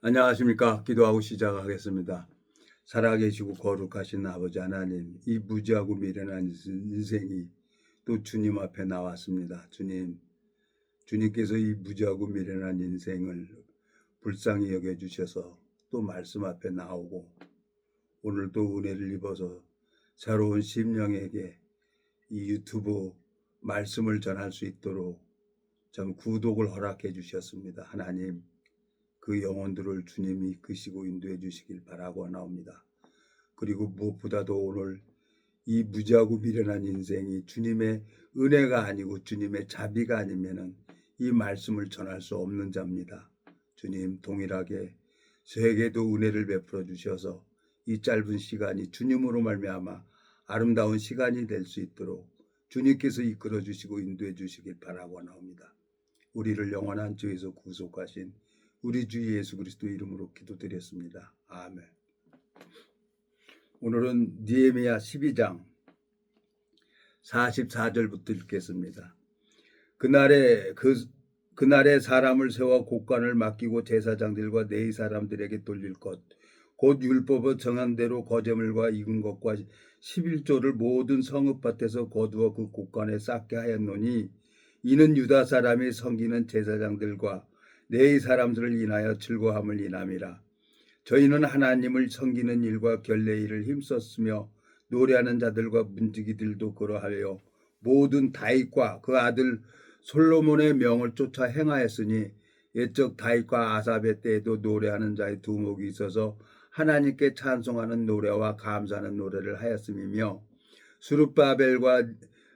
안녕하십니까. 기도하고 시작하겠습니다. 살아계시고 거룩하신 아버지 하나님, 이 무지하고 미련한 인생이 또 주님 앞에 나왔습니다. 주님께서 이 무지하고 미련한 인생을 불쌍히 여겨주셔서 또 말씀 앞에 나오고 오늘도 은혜를 입어서 새로운 심령에게 이 유튜브 말씀을 전할 수 있도록 참 구독을 허락해 주셨습니다. 하나님, 그 영혼들을 주님이 이끄시고 인도해 주시길 바라고 나옵니다. 그리고 무엇보다도 오늘 이 무지하고 미련한 인생이 주님의 은혜가 아니고 주님의 자비가 아니면은 이 말씀을 전할 수 없는 자입니다. 주님 동일하게 저에게도 은혜를 베풀어 주셔서 이 짧은 시간이 주님으로 말미암아 아름다운 시간이 될 수 있도록 주님께서 이끌어 주시고 인도해 주시길 바라고 나옵니다. 우리를 영원한 죄에서 구속하신 우리 주 예수 그리스도 이름으로 기도드렸습니다. 아멘. 오늘은 느헤미야 12장 44절부터 읽겠습니다. 그날에 사람을 세워 곡간을 맡기고 제사장들과 내의 사람들에게 돌릴 것, 곧 율법의 정한 대로 거제물과 익은 것과 11조를 모든 성읍밭에서 거두어 그 곡간에 쌓게 하였노니, 이는 유다 사람이 섬기는 제사장들과 내의 사람들을 인하여 즐거함을 인함이라. 저희는 하나님을 섬기는 일과 결례 일을 힘썼으며 노래하는 자들과 문지기들도 그러하여 모든 다윗과 그 아들 솔로몬의 명을 쫓아 행하였으니, 옛적 다윗과 아삽의 때에도 노래하는 자의 두목이 있어서 하나님께 찬송하는 노래와 감사하는 노래를 하였음이며, 스룹바벨과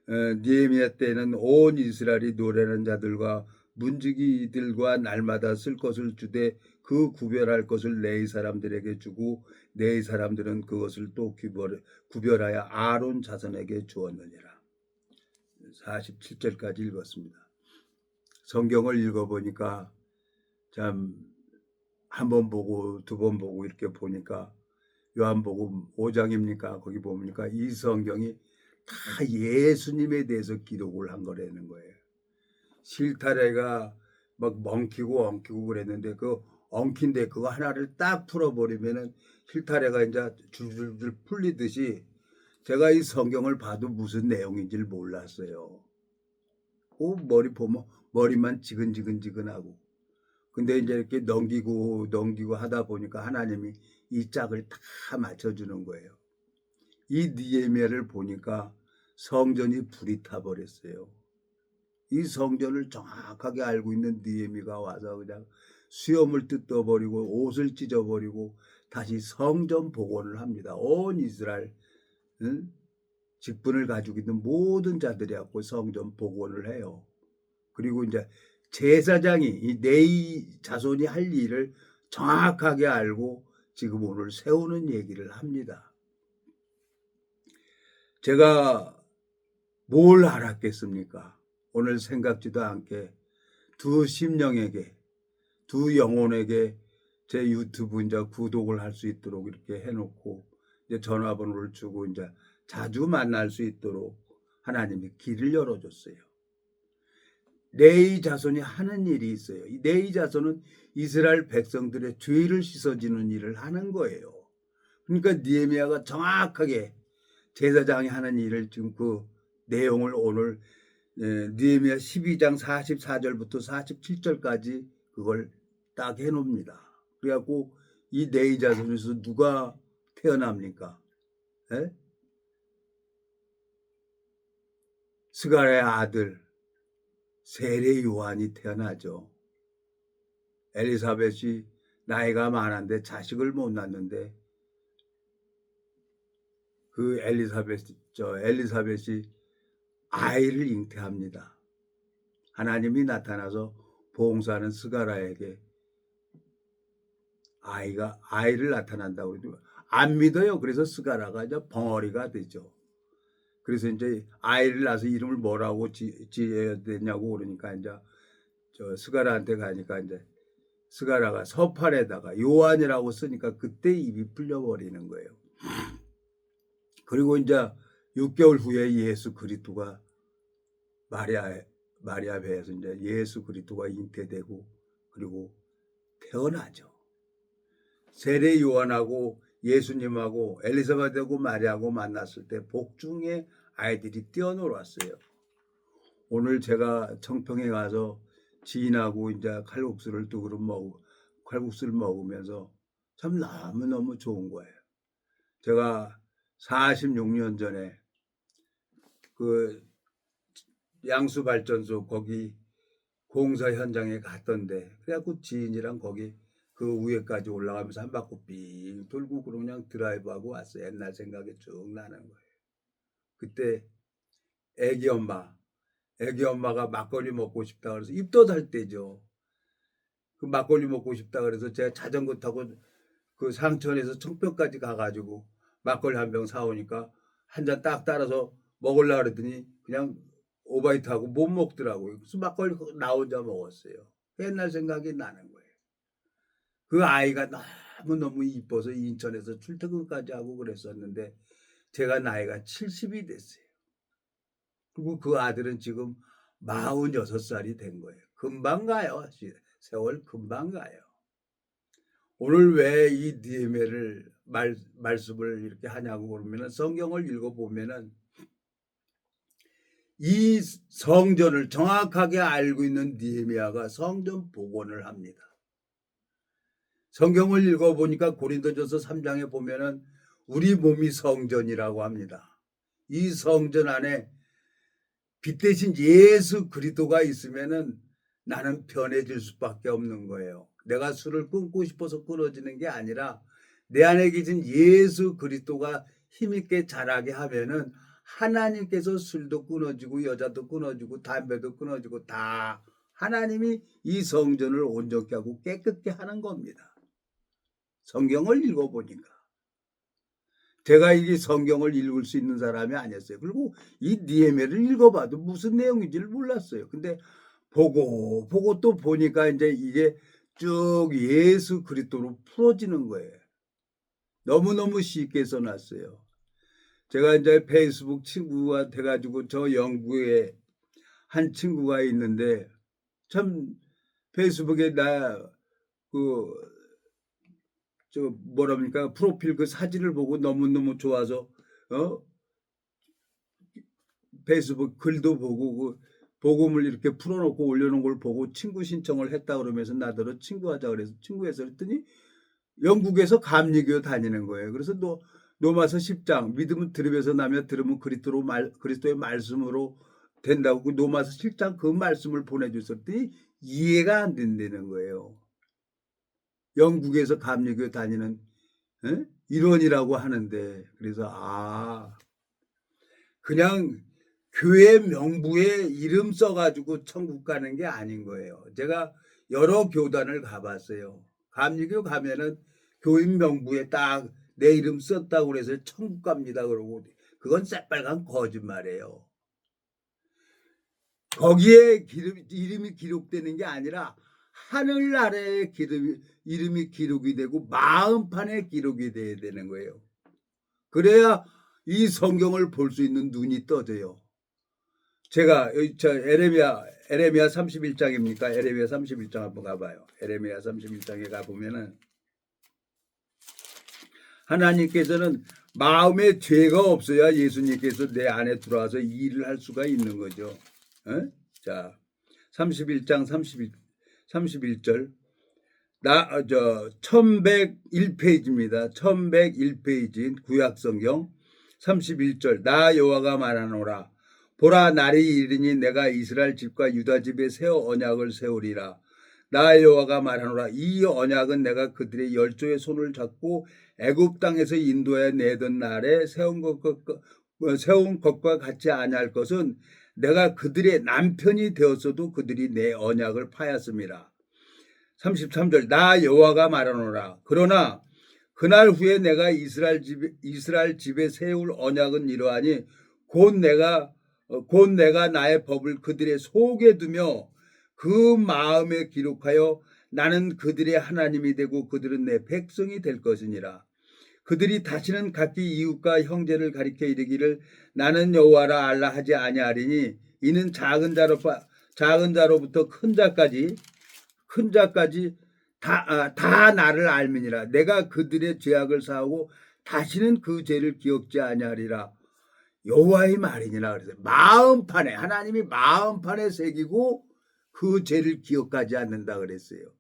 느헤미야 때에는 온 이스라엘이 노래하는 자들과 문지기들과 날마다 쓸 것을 주되 그 구별할 것을 레위 사람들에게 주고 레위 사람들은 그것을 또 구별하여 아론 자손에게 주었느니라. 47절까지 읽었습니다. 성경을 읽어보니까 참 한 번 보고 두 번 보고 이렇게 보니까 요한복음 5장입니까? 거기 보니까 이 성경이 다 예수님에 대해서 기록을 한 거라는 거예요. 실타래가 막 엉키고 그랬는데 그 엉킨데 그거 하나를 딱 풀어버리면은 실타래가 이제 줄줄줄 풀리듯이 제가 이 성경을 봐도 무슨 내용인지를 몰랐어요. 그 머리 보면 머리만 지근지근하고. 근데 이제 이렇게 넘기고 하다 보니까 하나님이 이 짝을 다 맞춰주는 거예요. 이 느헤미야를 보니까 성전이 불이 타버렸어요. 이 성전을 정확하게 알고 있는 느헤미야가 와서 그냥 수염을 뜯어버리고 옷을 찢어버리고 다시 성전 복원을 합니다. 온 이스라엘 직분을 가지고 있는 모든 자들이 갖고 성전 복원을 해요. 그리고 이제 제사장이 이 네이 자손이 할 일을 정확하게 알고 지금 오늘 세우는 얘기를 합니다. 제가 뭘 알았겠습니까? 오늘 생각지도 않게 두 심령에게, 두 영혼에게 제 유튜브 이제 구독을 할 수 있도록 이렇게 해놓고 이제 전화번호를 주고 이제 자주 만날 수 있도록 하나님이 길을 열어줬어요. 레위 자손이 하는 일이 있어요. 이 레위 자손은 이스라엘 백성들의 죄를 씻어주는 일을 하는 거예요. 그러니까 느헤미야가 정확하게 제사장이 하는 일을 지금 그 내용을 오늘 느헤미야 12장 44절부터 47절까지 그걸 딱 해놓습니다. 그래갖고 이 네이 자손에서 누가 태어납니까? 에? 스가랴의 아들 세례 요한이 태어나죠. 엘리사벳이 나이가 많은데 자식을 못 낳는데 그 엘리사벳이 아이를 잉태합니다. 하나님이 나타나서 봉사하는 스가랴에게 아이를 나타난다고 그러죠. 안 믿어요. 그래서 스가랴가 이제 벙어리가 되죠. 그래서 이제 아이를 낳아서 이름을 뭐라고 지어야 되냐고 그러니까 이제 저 스가랴한테 가니까 이제 스가랴가 서판에다가 요한이라고 쓰니까 그때 입이 풀려버리는 거예요. 그리고 이제 6개월 후에 예수 그리스도가 마리아 배에서 이제 예수 그리스도가 잉태되고 그리고 태어나죠. 세례 요한하고 예수님하고 엘리사벳하고 마리아하고 만났을 때 복중에 아이들이 뛰어놀았어요. 오늘 제가 청평에 가서 지인하고 이제 칼국수를 두 그릇 칼국수를 먹으면서 참 너무너무 좋은 거예요. 제가 46년 전에 그 양수발전소 거기 공사 현장에 갔던데, 그래갖고 지인이랑 거기 그 위에까지 올라가면서 한 바퀴 삥 돌고 그냥 드라이브하고 왔어요. 옛날 생각이 쭉 나는 거예요. 그때 애기 엄마가 막걸리 먹고 싶다 그래서 입덧할 때죠. 그 막걸리 먹고 싶다 그래서 제가 자전거 타고 그 상천에서 청평까지 가가지고 막걸리 한 병 사오니까 한 잔 딱 따라서 먹으려고 그랬더니 그냥 오바이트하고 못 먹더라고요. 그래서 막걸리 나 혼자 먹었어요. 옛날 생각이 나는 거예요. 그 아이가 너무너무 이뻐서 인천에서 출퇴근까지 하고 그랬었는데 제가 나이가 70이 됐어요. 그리고 그 아들은 지금 46살이 된 거예요. 금방 가요. 세월 금방 가요. 오늘 왜 이 니에미아를 말씀을 이렇게 하냐고 그러면은 성경을 읽어보면은 이 성전을 정확하게 알고 있는 니에미아가 성전 복원을 합니다. 성경을 읽어보니까 고린도전서 3장에 보면은 우리 몸이 성전이라고 합니다. 이 성전 안에 빛 대신 예수 그리스도가 있으면은 나는 편해질 수밖에 없는 거예요. 내가 술을 끊고 싶어서 끊어지는 게 아니라 내 안에 계신 예수 그리스도가 힘있게 자라게 하면은 하나님께서 술도 끊어지고 여자도 끊어지고 담배도 끊어지고 다 하나님이 이 성전을 온전케 하고 깨끗게 하는 겁니다. 성경을 읽어보니까. 제가 이 성경을 읽을 수 있는 사람이 아니었어요. 그리고 이 니에미아를 읽어봐도 무슨 내용인지를 몰랐어요. 근데 보고 또 보니까 이제 이게 쭉 예수 그리스도로 풀어지는 거예요. 너무너무 쉽게 써놨어요. 제가 이제 페이스북 친구가 돼가지고 저 영국에 한 친구가 있는데 참 페이스북에 뭐랍니까 프로필 그 사진을 보고 너무너무 좋아서 페이스북 글도 보고 그 복음을 이렇게 풀어놓고 올려놓은 걸 보고 친구 신청을 했다 그러면서 나더러 친구하자 그래서 친구해서 그랬더니 영국에서 감리교 다니는 거예요. 그래서 로마서 10장 믿음은 들음에서 나며 들음은 그리스도의 말씀으로 된다고 그 로마서 10장 그 말씀을 보내줬더니 이해가 안 된다는 거예요. 영국에서 감리교 다니는 일원이라고 하는데 그래서 그냥 교회 명부에 이름 써가지고 천국 가는 게 아닌 거예요. 제가 여러 교단을 가봤어요. 감리교 가면은 교인 명부에 딱 내 이름 썼다고 그래서 천국 갑니다 그러고 그건 새빨간 거짓말이에요. 거기에 이름이 기록되는 게 아니라 하늘나라에 이름이 기록이 되고 마음판에 기록이 돼야 되는 거예요. 그래야 이 성경을 볼 수 있는 눈이 떠져요. 제가 에레미야 31장입니까? 에레미야 31장 한번 가봐요. 에레미야 31장에 가보면은 하나님께서는 마음에 죄가 없어야 예수님께서 내 안에 들어와서 일을 할 수가 있는 거죠. 자, 31장 31절 1101페이지입니다. 1101페이지인 구약성경 31절 나 여호와가 말하노라 보라 날이 이르니 내가 이스라엘 집과 유다 집에 새 언약을 세우리라. 나 여호와가 말하노라 이 언약은 내가 그들의 열조의 손을 잡고 애굽 땅에서 인도해 내던 날에 세운 것과 같지 아니할 것은 내가 그들의 남편이 되었어도 그들이 내 언약을 파였음이라. 33절 나 여호와가 말하노라 그러나 그날 후에 내가 이스라엘 집에 세울 언약은 이러하니 곧 내가 나의 법을 그들의 속에 두며 그 마음에 기록하여 나는 그들의 하나님이 되고 그들은 내 백성이 될 것이니라. 그들이 다시는 각기 이웃과 형제를 가리켜 이르기를 나는 여호와라 알라 하지 아니하리니 이는 작은 자로부터 큰 자까지 다 나를 알미니라. 내가 그들의 죄악을 사하고 다시는 그 죄를 기억지 아니하리라. 여호와의 말이니라. 그래서 마음판에, 하나님이 마음판에 새기고 그 죄를 기억하지 않는다 그랬어요.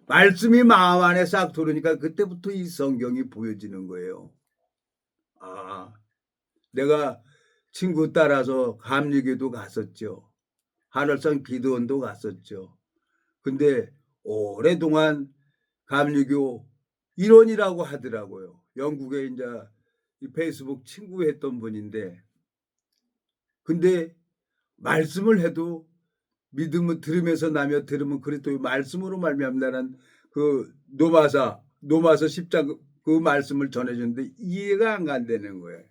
말씀이 마음 안에 싹 들어오니까 그때부터 이 성경이 보여지는 거예요. 내가 친구 따라서 감리교도 갔었죠. 하늘산 기도원도 갔었죠. 근데 오랫동안 감리교 일원이라고 하더라고요. 영국에 이제 페이스북 친구 했던 분인데, 근데 말씀을 해도 믿음은 들으면서 나며 들으면 그리스도의 말씀으로 말미암다는 그 노마서 10장 그 말씀을 전해주는데 이해가 안 간다는 거예요.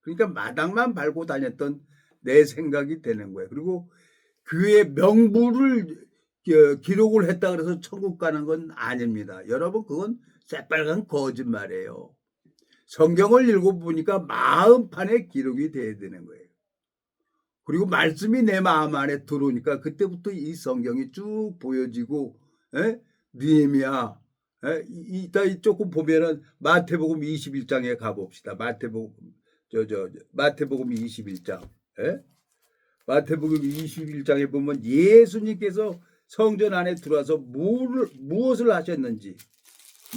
그러니까 마당만 밟고 다녔던 내 생각이 되는 거예요. 그리고 그의 명부를 기록을 했다 그래서 천국 가는 건 아닙니다. 여러분, 그건 새빨간 거짓말이에요. 성경을 읽어보니까 마음판에 기록이 돼야 되는 거예요. 그리고 말씀이 내 마음 안에 들어오니까 그때부터 이 성경이 쭉 보여지고, 느헤미야, 이따 조금 보면은 마태복음 21장에 가봅시다. 마태복음 21장. 마태복음 21장에 보면 예수님께서 성전 안에 들어와서 무엇을 하셨는지,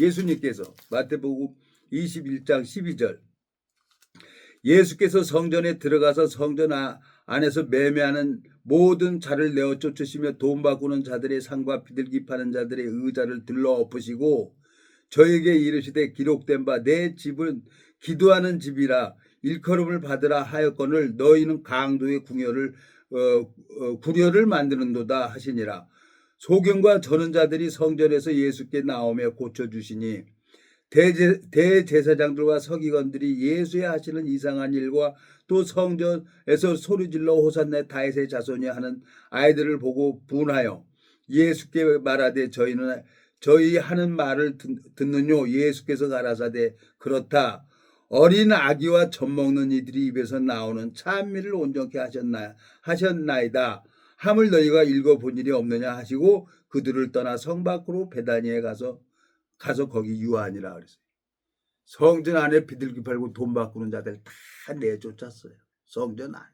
예수님께서 마태복음 21장 12절, 예수께서 성전에 들어가서 성전 안에서 매매하는 모든 자를 내어 쫓으시며 돈 바꾸는 자들의 상과 비둘기 파는 자들의 의자를 들러 엎으시고 저에게 이르시되 기록된 바 내 집은 기도하는 집이라 일컬음을 받으라 하였거늘 너희는 강도의 구려를 만드는도다 하시니라. 소경과 저는 자들이 성전에서 예수께 나오며 고쳐주시니 대제사장들과 서기관들이 예수의 하시는 이상한 일과 또 성전에서 소리질러 호산나 다윗의 자손이 하는 아이들을 보고 분하여 예수께 말하되 저희 하는 말을 듣느뇨. 예수께서 가라사대 그렇다. 어린 아기와 젖 먹는 이들이 입에서 나오는 찬미를 온전케 하셨나이다. 함을 너희가 읽어본 일이 없느냐 하시고 그들을 떠나 성 밖으로 베다니에 가서 거기 유하니라 그랬어요. 성전 안에 비둘기 팔고 돈 바꾸는 자들 다 내쫓았어요. 성전 안에.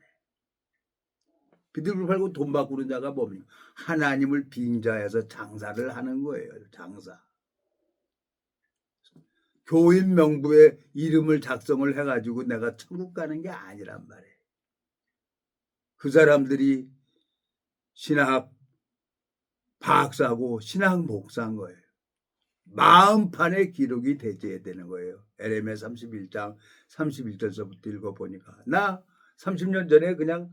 비둘기 팔고 돈 바꾸는 자가 뭡니까? 하나님을 빙자해서 장사를 하는 거예요. 장사. 교인 명부에 이름을 작성을 해가지고 내가 천국 가는 게 아니란 말이에요. 그 사람들이 신학 박사고 신학 목사인 거예요. 마음판에 기록이 되어야 되는 거예요. 에레미야 31장 31절서부터 읽어보니까 나 30년 전에 그냥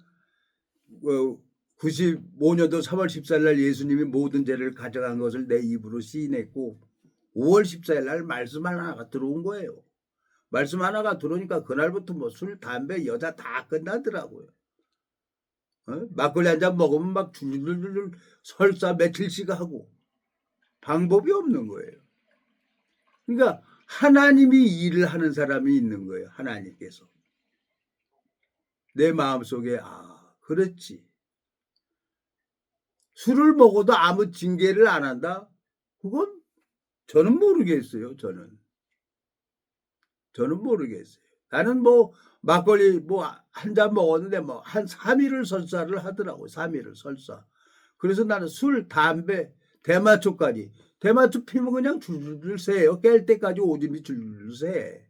95년도 3월 14일 날 예수님이 모든 죄를 가져간 것을 내 입으로 시인했고 5월 14일 날 말씀 하나가 들어온 거예요. 말씀 하나가 들어오니까 그날부터 뭐 술, 담배, 여자 다 끝나더라고요. 막걸리 한 잔 먹으면 막 줄줄줄 설사 며칠씩 하고 방법이 없는 거예요. 그러니까 하나님이 일을 하는 사람이 있는 거예요. 하나님께서. 내 마음속에 그렇지. 술을 먹어도 아무 징계를 안 한다? 그건 저는 모르겠어요. 저는 모르겠어요. 나는 뭐 막걸리 뭐 한 잔 먹었는데 뭐 한 3일을 설사를 하더라고요. 3일을 설사. 그래서 나는 술, 담배, 대마초까지. 대마초 피면 그냥 줄줄 새요. 깰 때까지 오줌이 줄줄 새.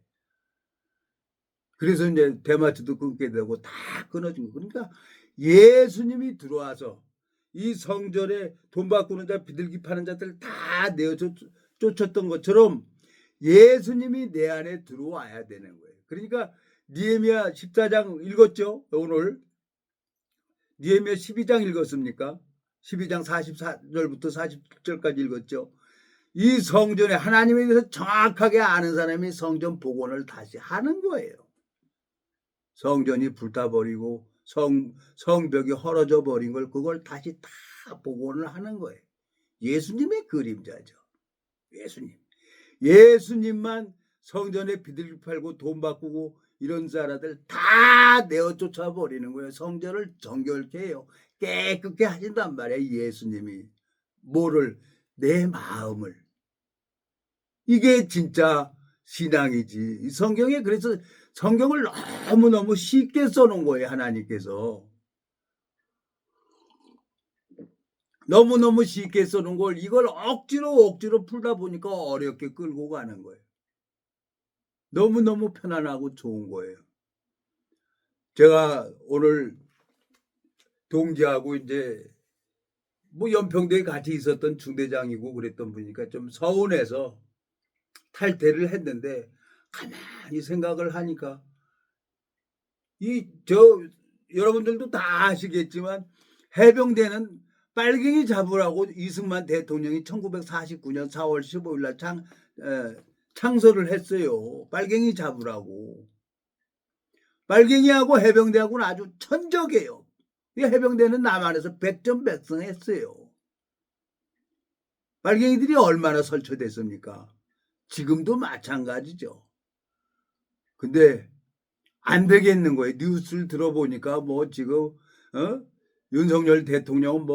그래서 이제 대마초도 끊게 되고 다 끊어지고. 그러니까 예수님이 들어와서 이 성전에 돈 바꾸는 자, 비둘기 파는 자들 다 내어 쫓았던 것처럼 예수님이 내 안에 들어와야 되는 거예요. 그러니까 느헤미야 14장 읽었죠? 오늘 느헤미야 12장 읽었습니까? 12장 44절부터 47절까지 읽었죠? 이 성전에 하나님에 대해서 정확하게 아는 사람이 성전 복원을 다시 하는 거예요. 성전이 불타버리고 성벽이 헐어져 버린 걸 그걸 다시 다 복원을 하는 거예요. 예수님의 그림자죠. 예수님만 성전에 비둘기 팔고 돈 바꾸고 이런 사람들 다 내어 쫓아버리는 거예요. 성전을 정결케 해요. 깨끗게 하신단 말이에요. 예수님이 뭐를 내 마음을. 이게 진짜 신앙이지. 이 성경에 그래서 성경을 너무너무 쉽게 써놓은 거예요, 하나님께서. 너무너무 쉽게 써놓은 걸 이걸 억지로 풀다 보니까 어렵게 끌고 가는 거예요. 너무너무 편안하고 좋은 거예요. 제가 오늘 동기하고 이제 뭐 연평도에 같이 있었던 중대장이고 그랬던 분이니까 좀 서운해서 탈퇴를 했는데 가만히 생각을 하니까 여러분들도 다 아시겠지만 해병대는 빨갱이 잡으라고 이승만 대통령이 1949년 4월 15일 날 창설을 했어요. 빨갱이 잡으라고. 빨갱이하고 해병대하고는 아주 천적이에요. 해병대는 남한에서 백전백승했어요. 빨갱이들이 얼마나 설쳐됐습니까? 지금도 마찬가지죠. 근데 안 되겠는 거예요. 뉴스를 들어보니까 뭐 지금 윤석열 대통령은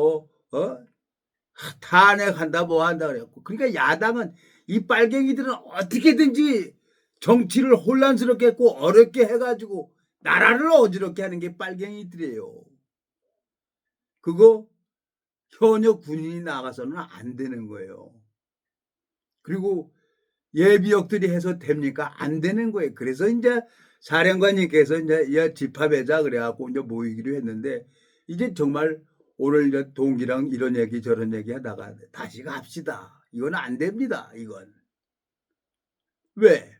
탄핵한다 뭐 한다 그랬고, 그러니까 야당은 이 빨갱이들은 어떻게든지 정치를 혼란스럽게 했고 어렵게 해가지고 나라를 어지럽게 하는 게 빨갱이들이에요. 그거 현역 군인이 나가서는 안 되는 거예요. 그리고 예비역들이 해서 됩니까? 안 되는 거예요. 그래서 이제 사령관님께서 이제 집합하자 그래갖고 이제 모이기로 했는데, 이제 정말 오늘 이제 동기랑 이런 얘기 저런 얘기 하다가 다시 갑시다. 이건 안 됩니다. 이건. 왜?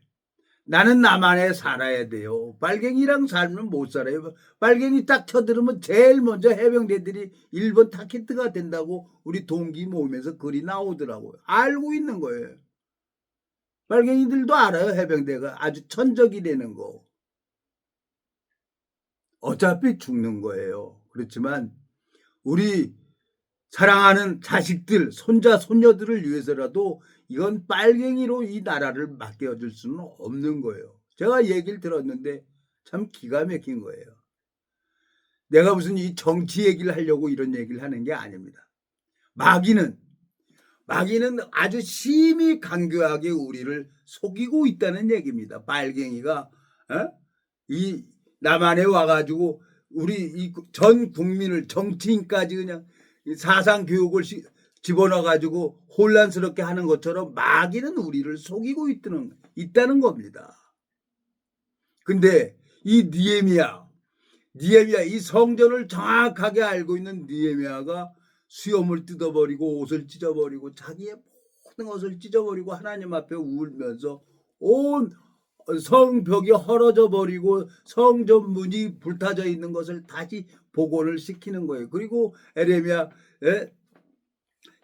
나는 나만에 살아야 돼요. 빨갱이랑 살면 못 살아요. 빨갱이 딱 쳐들으면 제일 먼저 해병대들이 1번 타깃트가 된다고 우리 동기 모임에서 글이 나오더라고요. 알고 있는 거예요. 빨갱이들도 알아요. 해병대가 아주 천적이라는 거. 어차피 죽는 거예요. 그렇지만 우리 사랑하는 자식들, 손자, 손녀들을 위해서라도 이건 빨갱이로 이 나라를 맡겨줄 수는 없는 거예요. 제가 얘기를 들었는데 참 기가 막힌 거예요. 내가 무슨 이 정치 얘기를 하려고 이런 얘기를 하는 게 아닙니다. 마귀는 아주 심히 간교하게 우리를 속이고 있다는 얘기입니다. 빨갱이가 이 남한에 와가지고 우리 이 전 국민을, 정치인까지 그냥 사상 교육을 집어넣어가지고 혼란스럽게 하는 것처럼 마귀는 우리를 속이고 있다는 겁니다. 근데 이 느헤미야 이 성전을 정확하게 알고 있는 느헤미야가 수염을 뜯어버리고 옷을 찢어버리고 자기의 모든 것을 찢어버리고 하나님 앞에 울면서 온 성벽이 헐어져 버리고 성전 문이 불타져 있는 것을 다시 복원을 시키는 거예요. 그리고 에레미야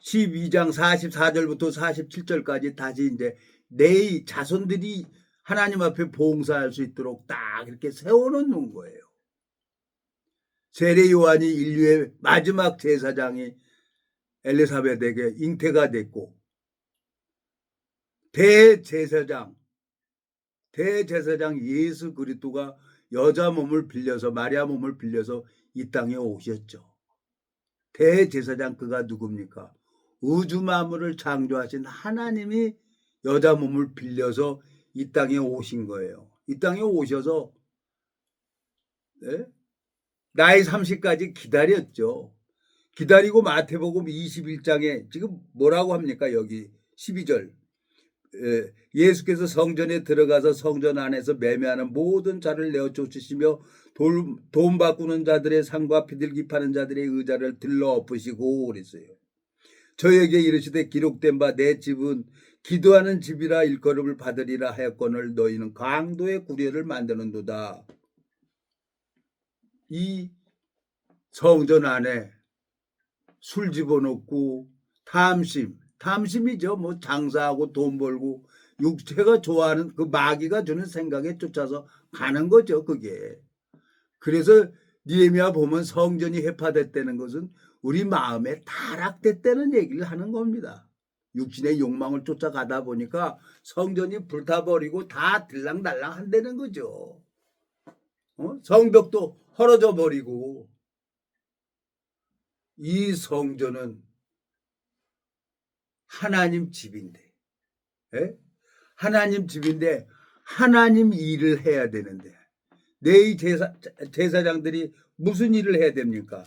12장 44절부터 47절까지 다시 이제 내 자손들이 하나님 앞에 봉사할 수 있도록 딱 이렇게 세워놓는 거예요. 세례 요한이 인류의 마지막 제사장이 엘리사벳에게 잉태가 됐고, 대제사장 예수 그리스도가 여자 몸을 빌려서, 마리아 몸을 빌려서 이 땅에 오셨죠. 대제사장 그가 누굽니까? 우주 만물을 창조하신 하나님이 여자 몸을 빌려서 이 땅에 오신 거예요. 이 땅에 오셔서 나이 30까지 기다렸죠. 기다리고 마태복음 21장에 지금 뭐라고 합니까? 여기 12절. 예수께서 성전에 들어가서 성전 안에서 매매하는 모든 자를 내어 쫓으시며 돈 바꾸는 자들의 상과 비둘기 파는 자들의 의자를 들러 엎으시고 그랬어요. 저에게 이르시되 기록된 바 내 집은 기도하는 집이라 일컬음을 받으리라 하였거늘 너희는 강도의 구례를 만드는도다. 이 성전 안에 술 집어넣고 탐심이죠. 뭐 장사하고 돈 벌고 육체가 좋아하는 그 마귀가 주는 생각에 쫓아서 가는 거죠. 그게. 그래서 느헤미야 보면 성전이 회파됐다는 것은 우리 마음에 타락됐다는 얘기를 하는 겁니다. 육신의 욕망을 쫓아가다 보니까 성전이 불타버리고 다 들랑달랑 한다는 거죠. 성벽도 헐어져 버리고. 이 성전은 하나님 집인데, 예? 하나님 집인데 하나님 일을 해야 되는데 내 제사장들이 무슨 일을 해야 됩니까?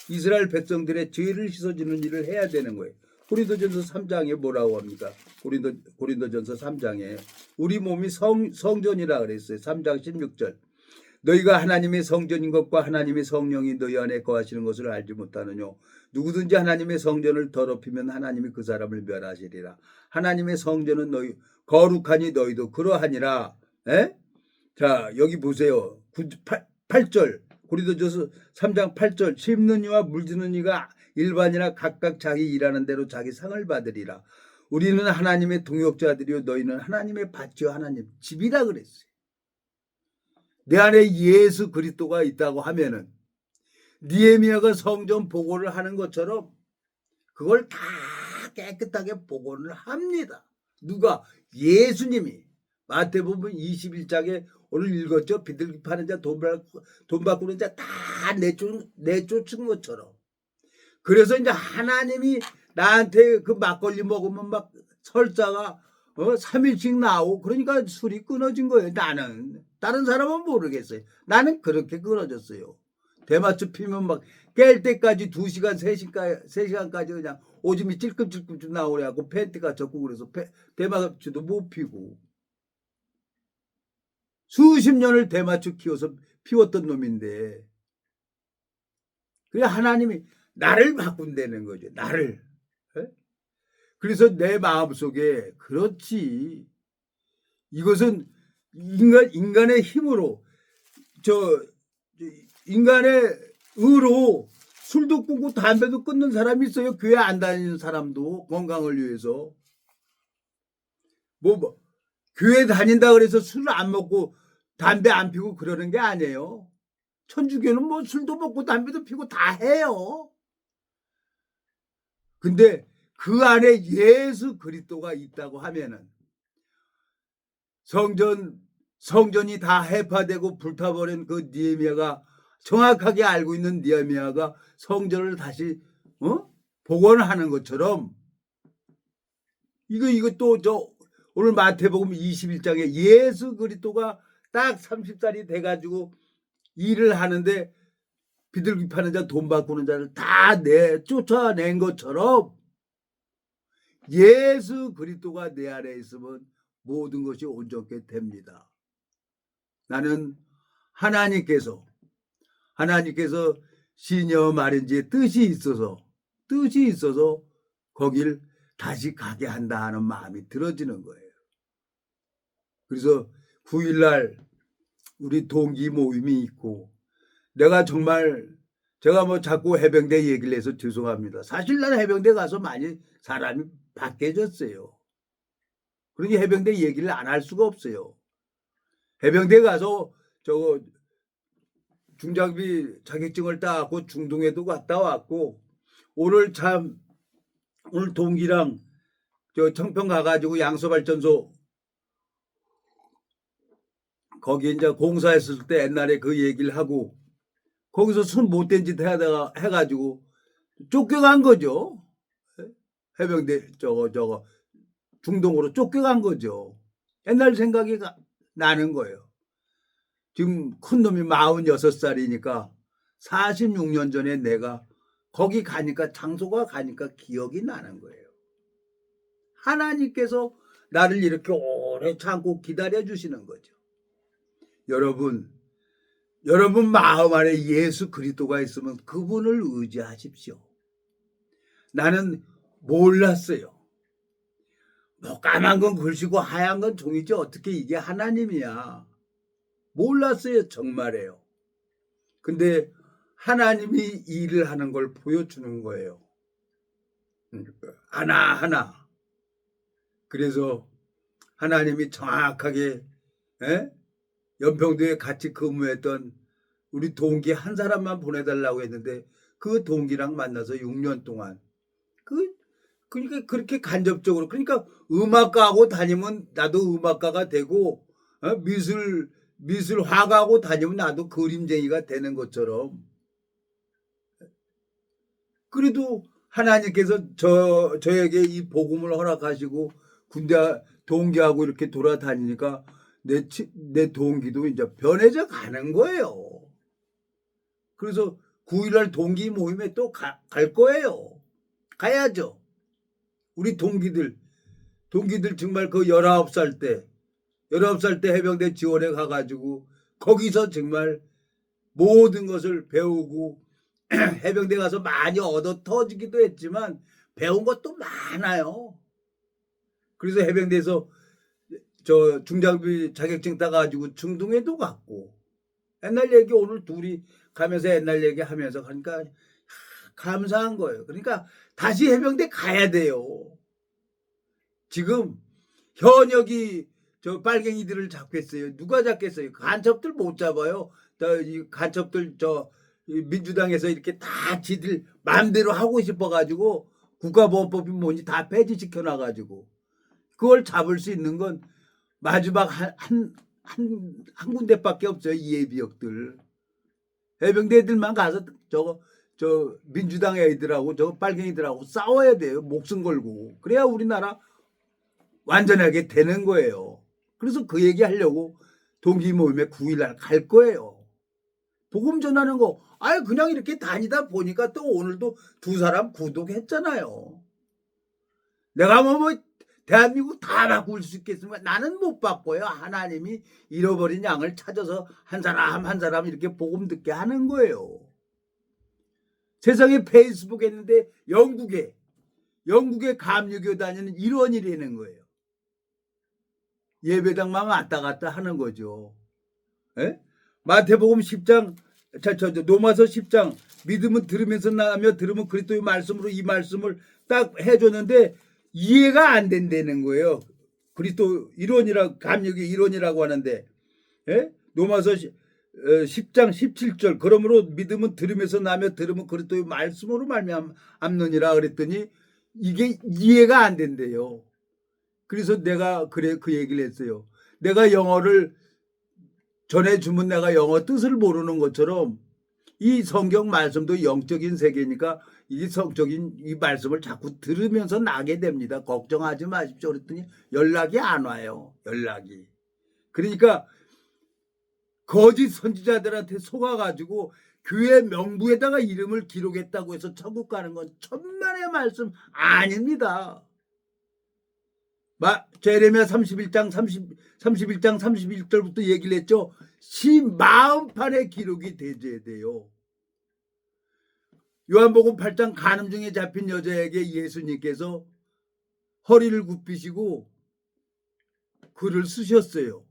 이스라엘 백성들의 죄를 씻어주는 일을 해야 되는 거예요. 고린도전서 3장에 뭐라고 합니까? 고린도전서 3장에 우리 몸이 성전이라 그랬어요. 3장 16절. 너희가 하나님의 성전인 것과 하나님의 성령이 너희 안에 거하시는 것을 알지 못하느냐. 누구든지 하나님의 성전을 더럽히면 하나님이 그 사람을 멸하시리라. 하나님의 성전은 너희 거룩하니 너희도 그러하니라. 에? 자, 여기 보세요. 8절 고린도전서 3장 8절 심는 이와 물주는 이가 일반이나 각각 자기 일하는 대로 자기 상을 받으리라. 우리는 하나님의 동역자들이요 너희는 하나님의 밭이요 하나님 집이라 그랬어요. 내 안에 예수 그리스도가 있다고 하면은 느헤미야가 성전 복원을 하는 것처럼 그걸 다 깨끗하게 복원을 합니다. 누가? 예수님이. 마태복음 21장에 오늘 읽었죠. 비둘기 파는 자, 돈 바꾸는 자 다 내쫓은 것처럼. 그래서 이제 하나님이 나한테 그 막걸리 먹으면 막 설사가 3일씩 나오고 그러니까 술이 끊어진 거예요. 나는. 다른 사람은 모르겠어요. 나는 그렇게 끊어졌어요. 대마초 피면 막 깰 때까지 2시간, 3시간까지 그냥 오줌이 찔끔찔끔 나오려고 팬티가 젖고 그래서 대마초도 못 피고. 수십 년을 대마초 키워서 피웠던 놈인데 그래 하나님이 나를 바꾼다는 거죠. 나를. 그래서 내 마음속에 그렇지. 이것은 인간의 힘으로 인간의 의로 술도 끊고 담배도 끊는 사람이 있어요. 교회 안 다니는 사람도 건강을 위해서. 교회 다닌다 그래서 술을 안 먹고 담배 안 피고 그러는 게 아니에요. 천주교는 뭐 술도 먹고 담배도 피고 다 해요. 근데 그 안에 예수 그리스도가 있다고 하면은 성전이 다 해파되고 불타버린 그 느헤미야가 정확하게 알고 있는 느헤미야가 성전을 다시 복원하는 것처럼 이것도 오늘 마태복음 21장에 예수 그리스도가 딱 30살이 돼가지고 일을 하는데 비둘기 파는 자, 돈 바꾸는 자를 다 쫓아낸 것처럼 예수 그리스도가 내 안에 있으면 모든 것이 온전케 됩니다. 나는 하나님께서 시녀 마련지에 뜻이 있어서 거길 다시 가게 한다 하는 마음이 들어지는 거예요. 그래서 9일날 우리 동기 모임이 있고 제가 자꾸 해병대 얘기를 해서 죄송합니다. 사실 난 해병대 가서 많이 사람이 바뀌어졌어요. 그러니 해병대 얘기를 안 할 수가 없어요. 해병대 가서 중장비 자격증을 따고 중동에도 갔다 왔고 오늘 동기랑 청평 가가지고 양서발전소 거기 이제 공사했을 때 옛날에 그 얘기를 하고 거기서 술 못된 짓 해가지고 쫓겨간 거죠. 해병대 중동으로 쫓겨간 거죠. 옛날 생각이 나는 거예요. 지금 큰 놈이 46살이니까 46년 전에 내가 거기 장소가 가니까 기억이 나는 거예요. 하나님께서 나를 이렇게 오래 참고 기다려 주시는 거죠. 여러분 마음 안에 예수 그리스도가 있으면 그분을 의지하십시오. 나는 몰랐어요. 까만 건 글씨고 하얀 건 종이지 어떻게 이게 하나님이야. 몰랐어요. 정말이에요. 근데 하나님이 일을 하는 걸 보여주는 거예요. 하나하나. 그래서 하나님이 정확하게 연평도에 같이 근무했던 우리 동기 한 사람만 보내달라고 했는데 그 동기랑 만나서 6년 동안 그러니까 그렇게 간접적으로 그러니까 음악가하고 다니면 나도 음악가가 되고 미술 화가하고 다니면 나도 그림쟁이가 되는 것처럼 그래도 하나님께서 저에게 이 복음을 허락하시고 군대 동기하고 이렇게 돌아다니니까 내 동기도 이제 변해져 가는 거예요. 그래서 9일날 동기 모임에 또 갈 거예요. 가야죠. 우리 동기들 정말 그 19살 때 해병대 지원에 가가지고 거기서 정말 모든 것을 배우고 해병대 가서 많이 얻어 터지기도 했지만 배운 것도 많아요. 그래서 해병대에서 저 중장비 자격증 따가지고 중동에도 갔고 옛날 얘기 오늘 둘이 가면서 옛날 얘기 하면서 하니까 감사한 거예요. 그러니까 다시 해병대 가야 돼요. 지금 현역이 저 빨갱이들을 잡겠어요. 누가 잡겠어요? 간첩들 못 잡아요. 이 간첩들 민주당에서 이렇게 다 지들 마음대로 하고 싶어가지고 국가보안법이 뭔지 다 폐지시켜 놔가지고 그걸 잡을 수 있는 건 마지막 한 군데밖에 없어요. 예비역들. 해병대 애들만 가서 저 민주당 애들하고 저 빨갱이들하고 싸워야 돼요. 목숨 걸고. 그래야 우리나라 완전하게 되는 거예요. 그래서 그 얘기 하려고 동기 모임에 9일날 갈 거예요. 복음 전하는 거 그냥 이렇게 다니다 보니까 또 오늘도 2사람 구독했잖아요. 내가 뭐 대한민국 다 바꿀 수 있겠습니까? 나는 못 바꿔요. 하나님이 잃어버린 양을 찾아서 한 사람 이렇게 복음 듣게 하는 거예요. 세상에 페이스북 했는데 영국에 감리교 다니는 일원이라는 거예요. 예배당만 왔다 갔다 하는 거죠. 에? 마태복음 10장 노마서 10장 믿음은 들으면서 나며 들으면 그리스도의 말씀으로 이 말씀을 딱 해줬는데 이해가 안 된다는 거예요. 그리스도 일원이라고 감리교 일원이라고 하는데 노마서 10장 17절 그러므로 믿음은 들으면서 나며 들으면 그리스도의 말씀으로 말미암느니라 그랬더니 이게 이해가 안 된대요. 그래서 내가 그 얘기를 했어요. 내가 영어를 전해주면 내가 영어 뜻을 모르는 것처럼 이 성경 말씀도 영적인 세계니까 이 성적인 이 말씀을 자꾸 들으면서 나게 됩니다. 걱정하지 마십시오. 그랬더니 연락이 안 와요. 연락이. 그러니까 거짓 선지자들한테 속아가지고 교회 명부에다가 이름을 기록했다고 해서 천국 가는 건 천만의 말씀 아닙니다. 예레미야 31장 31절부터 얘기를 했죠. 시 마음판에 기록이 되어야 돼요. 요한복음 8장 간음 중에 잡힌 여자에게 예수님께서 허리를 굽히시고 글을 쓰셨어요.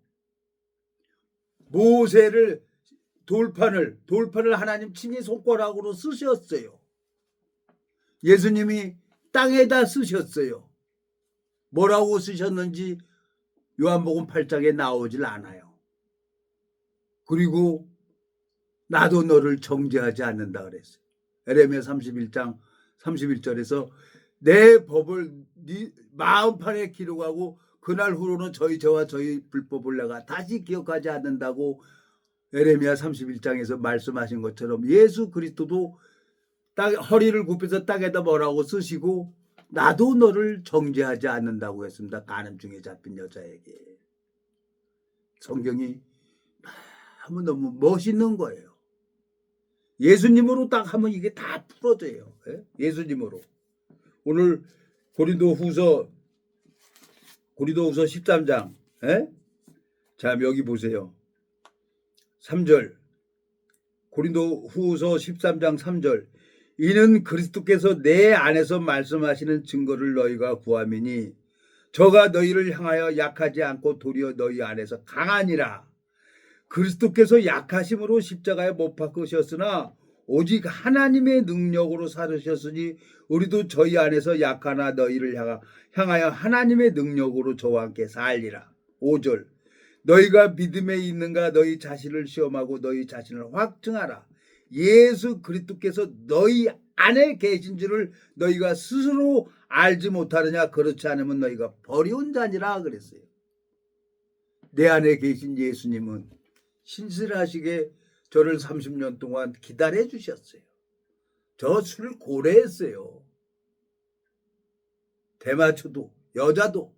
모세를 돌판을 하나님 친히 손가락으로 쓰셨어요. 예수님이 땅에다 쓰셨어요. 뭐라고 쓰셨는지 요한복음 8장에 나오질 않아요. 그리고 나도 너를 정죄하지 않는다 그랬어요. 예레미야 31장 31절에서 내 법을 네 마음판에 기록하고 그날 후로는 저희 죄와 저희 불법을 내가 다시 기억하지 않는다고 예레미야 31장에서 말씀하신 것처럼 예수 그리스도도 허리를 굽혀서 땅에다 뭐라고 쓰시고 나도 너를 정죄하지 않는다고 했습니다. 간음 중에 잡힌 여자에게. 성경이 너무 멋있는 거예요. 예수님으로 딱 하면 이게 다 풀어져요. 예수님으로. 오늘 고린도후서 13장. 자, 여기 보세요. 3절. 고린도후서 13장 3절. 이는 그리스도께서 내 안에서 말씀하시는 증거를 너희가 구함이니 저가 너희를 향하여 약하지 않고 도리어 너희 안에서 강하니라. 그리스도께서 약하심으로 십자가에 못 박으셨으나 오직 하나님의 능력으로 살으셨으니 우리도 저희 안에서 약하나 너희를 향하여 하나님의 능력으로 저와 함께 살리라. 5절. 너희가 믿음에 있는가 너희 자신을 시험하고 너희 자신을 확증하라. 예수 그리스도께서 너희 안에 계신 줄을 너희가 스스로 알지 못하느냐. 그렇지 않으면 너희가 버려온 자니라 그랬어요. 내 안에 계신 예수님은 신실하시게 저를 30년 동안 기다려 주셨어요. 저 술 고래했어요. 대마초도 여자도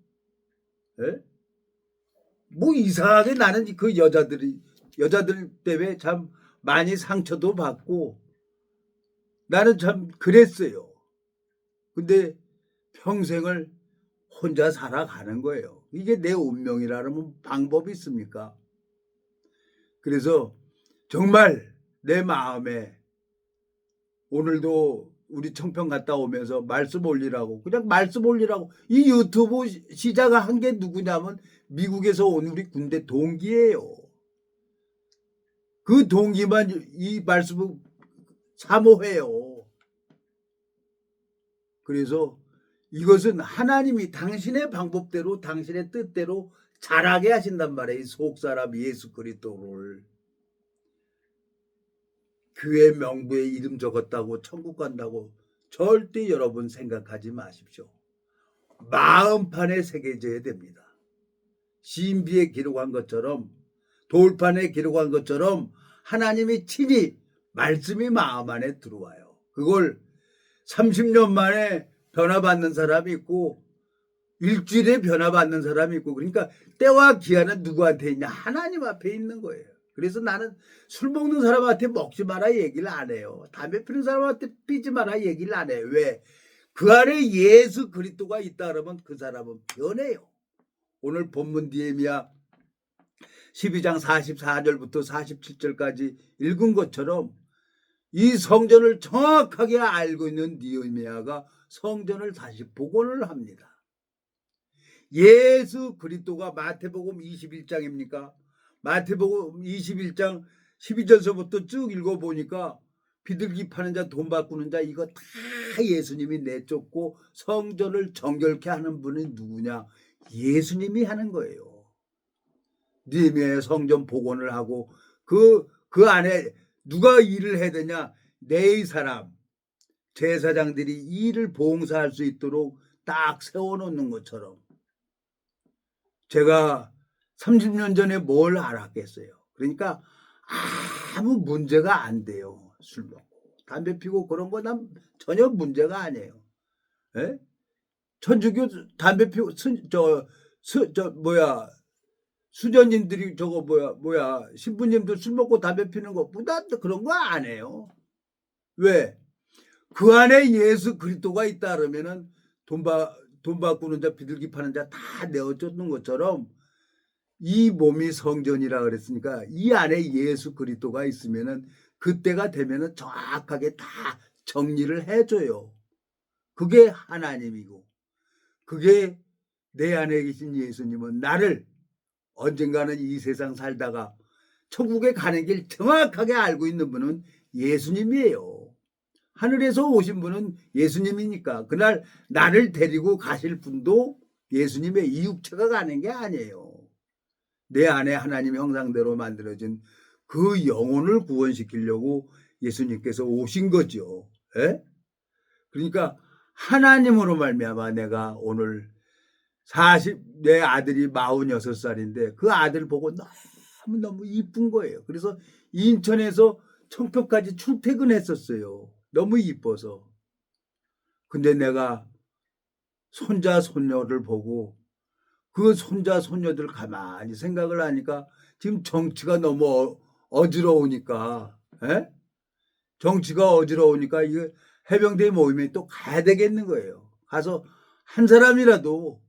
예? 뭐 이상하게 나는 그 여자들 때문에 참 많이 상처도 받고 나는 참 그랬어요. 근데 평생을 혼자 살아가는 거예요. 이게 내 운명이라면 방법이 있습니까? 그래서 정말 내 마음에 오늘도 우리 청평 갔다 오면서 말씀 올리라고 그냥 말씀 올리라고 이 유튜브 시작한 게 누구냐면 미국에서 온 우리 군대 동기예요. 그 동기만 이 말씀을 사모해요. 그래서 이것은 하나님이 당신의 방법대로 당신의 뜻대로 잘하게 하신단 말이에요. 이 속사람 예수 그리스도를. 교회 명부에 이름 적었다고 천국 간다고 절대 여러분 생각하지 마십시오. 마음판에 새겨져야 됩니다. 신비에 기록한 것처럼 돌판에 기록한 것처럼 하나님이 친히 말씀이 마음 안에 들어와요. 그걸 30년 만에 변화받는 사람이 있고 일주일에 변화받는 사람이 있고 그러니까 때와 기한은 누구한테 있냐? 하나님 앞에 있는 거예요. 그래서 나는 술 먹는 사람한테 먹지 마라 얘기를 안 해요. 담배 피는 사람한테 피지 마라 얘기를 안 해요. 왜? 그 안에 예수 그리스도가 있다 그러면 그 사람은 변해요. 오늘 본문 니에미야 12장 44절부터 47절까지 읽은 것처럼 이 성전을 정확하게 알고 있는 니에미야가 성전을 다시 복원을 합니다. 예수 그리스도가 마태복음 21장입니까? 마태복음 21장 12절서부터 쭉 읽어보니까 비둘기 파는 자 돈 바꾸는 자 이거 다 예수님이 내쫓고 성전을 정결케 하는 분이 누구냐? 예수님이 하는 거예요. 니에미야의 성전 복원을 하고 그 안에 누가 일을 해야 되냐? 네 사람 제사장들이 일을 봉사할 수 있도록 딱 세워놓는 것처럼 제가 30년 전에 뭘 알았겠어요. 그러니까 아무 문제가 안 돼요. 술 먹고 담배 피고 그런 거 난 전혀 문제가 아니에요. 에? 천주교 담배 피고 수전님들이 저거 신부님들 술 먹고 담배 피는 것보다 그런 거 안 해요. 왜? 그 안에 예수 그리스도가 있다 그러면은 돈 바꾸는 자 비둘기 파는 자 다 내어쫓는 것처럼 이 몸이 성전이라 그랬으니까 이 안에 예수 그리스도가 있으면은 그때가 되면은 정확하게 다 정리를 해줘요. 그게 하나님이고 그게 내 안에 계신 예수님은 나를 언젠가는 이 세상 살다가 천국에 가는 길 정확하게 알고 있는 분은 예수님이에요. 하늘에서 오신 분은 예수님이니까 그날 나를 데리고 가실 분도 예수님의 이 육체가 가는 게 아니에요. 내 안에 하나님 형상대로 만들어진 그 영혼을 구원시키려고 예수님께서 오신 거죠. 에? 그러니까 하나님으로 말미암아 내가 오늘 내 아들이 46살인데 그 아들 보고 너무너무 이쁜 거예요. 그래서 인천에서 청평까지 출퇴근했었어요. 너무 이뻐서. 근데 내가 손자 손녀를 보고 그 손자 손녀들 가만히 생각을 하니까 지금 정치가 너무 어지러우니까 정치가 어지러우니까 이거 해병대 모임에 또 가야 되겠는 거예요. 가서 한 사람이라도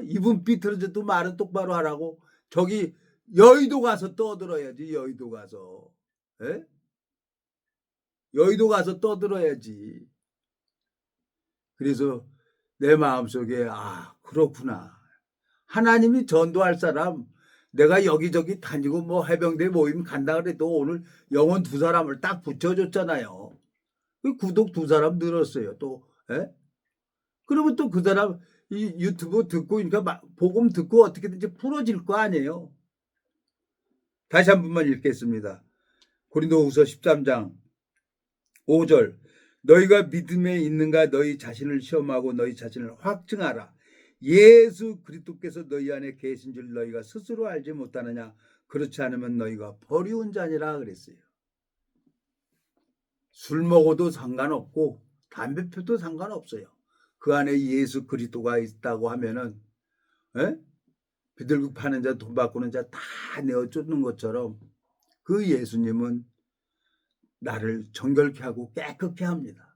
이분 삐뚤어져도 말은 똑바로 하라고 저기 여의도 가서 떠들어야지. 여의도 가서 여의도 가서 떠들어야지. 그래서 내 마음속에 그렇구나. 하나님이 전도할 사람 내가 여기저기 다니고 뭐 해병대 모임 간다 그래도 오늘 영혼 2사람을 딱 붙여줬잖아요. 그 구독 2사람 늘었어요. 또 그러면 또 그 사람 이 유튜브 듣고 그러니까 복음 듣고 어떻게든지 풀어질 거 아니에요. 다시 한 번만 읽겠습니다. 고린도후서 13장 5절 너희가 믿음에 있는가 너희 자신을 시험하고 너희 자신을 확증하라. 예수 그리스도께서 너희 안에 계신 줄 너희가 스스로 알지 못하느냐. 그렇지 않으면 너희가 버리운 자니라 그랬어요. 술 먹어도 상관없고 담배 피워도 상관없어요. 그 안에 예수 그리스도가 있다고 하면은 에? 비둘기 파는 자 돈 바꾸는 자 다 내어 쫓는 것처럼 그 예수님은 나를 정결케 하고 깨끗게 합니다.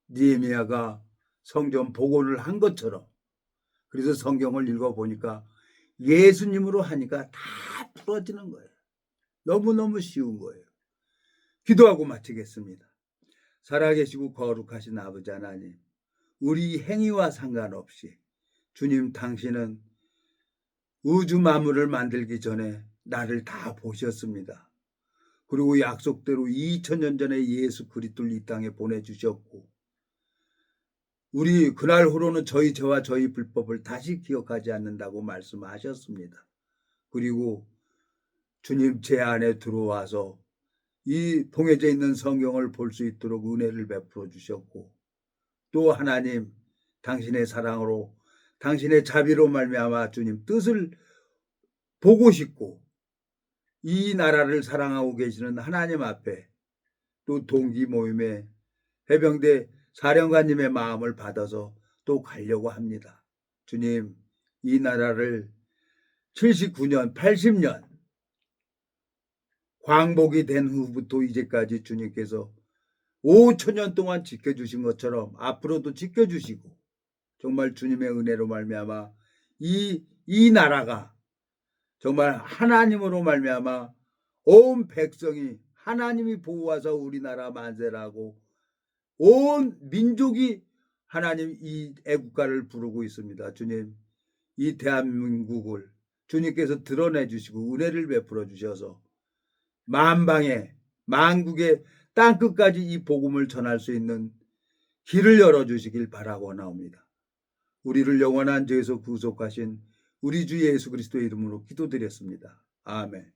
느헤미야가 성전 복원을 한 것처럼. 그래서 성경을 읽어보니까 예수님으로 하니까 다 풀어지는 거예요. 너무너무 쉬운 거예요. 기도하고 마치겠습니다. 살아계시고 거룩하신 아버지 하나님, 우리 행위와 상관없이 주님 당신은 우주 만물을 만들기 전에 나를 다 보셨습니다. 그리고 약속대로 2000년 전에 예수 그리스도를 이 땅에 보내주셨고 우리 그날 후로는 저희 죄와 저희 불법을 다시 기억하지 않는다고 말씀하셨습니다. 그리고 주님 제 안에 들어와서 이 봉해져 있는 성경을 볼 수 있도록 은혜를 베풀어 주셨고 또 하나님 당신의 사랑으로 당신의 자비로 말미암아 주님 뜻을 보고 싶고 이 나라를 사랑하고 계시는 하나님 앞에 또 동기 모임에 해병대 사령관님의 마음을 받아서 또 가려고 합니다. 주님, 이 나라를 79년, 80년 광복이 된 후부터 이제까지 주님께서 5000년 동안 지켜주신 것처럼 앞으로도 지켜주시고 정말 주님의 은혜로 말미암아 이 나라가 정말 하나님으로 말미암아 온 백성이 하나님이 보호하사 우리나라 만세라고 온 민족이 하나님 이 애국가를 부르고 있습니다. 주님, 이 대한민국을 주님께서 드러내 주시고 은혜를 베풀어 주셔서 만방에 만국의 땅끝까지 이 복음을 전할 수 있는 길을 열어주시길 바라고나옵니다. 우리를 영원한 죄에서 구속하신 우리 주 예수 그리스도의 이름으로 기도드렸습니다. 아멘.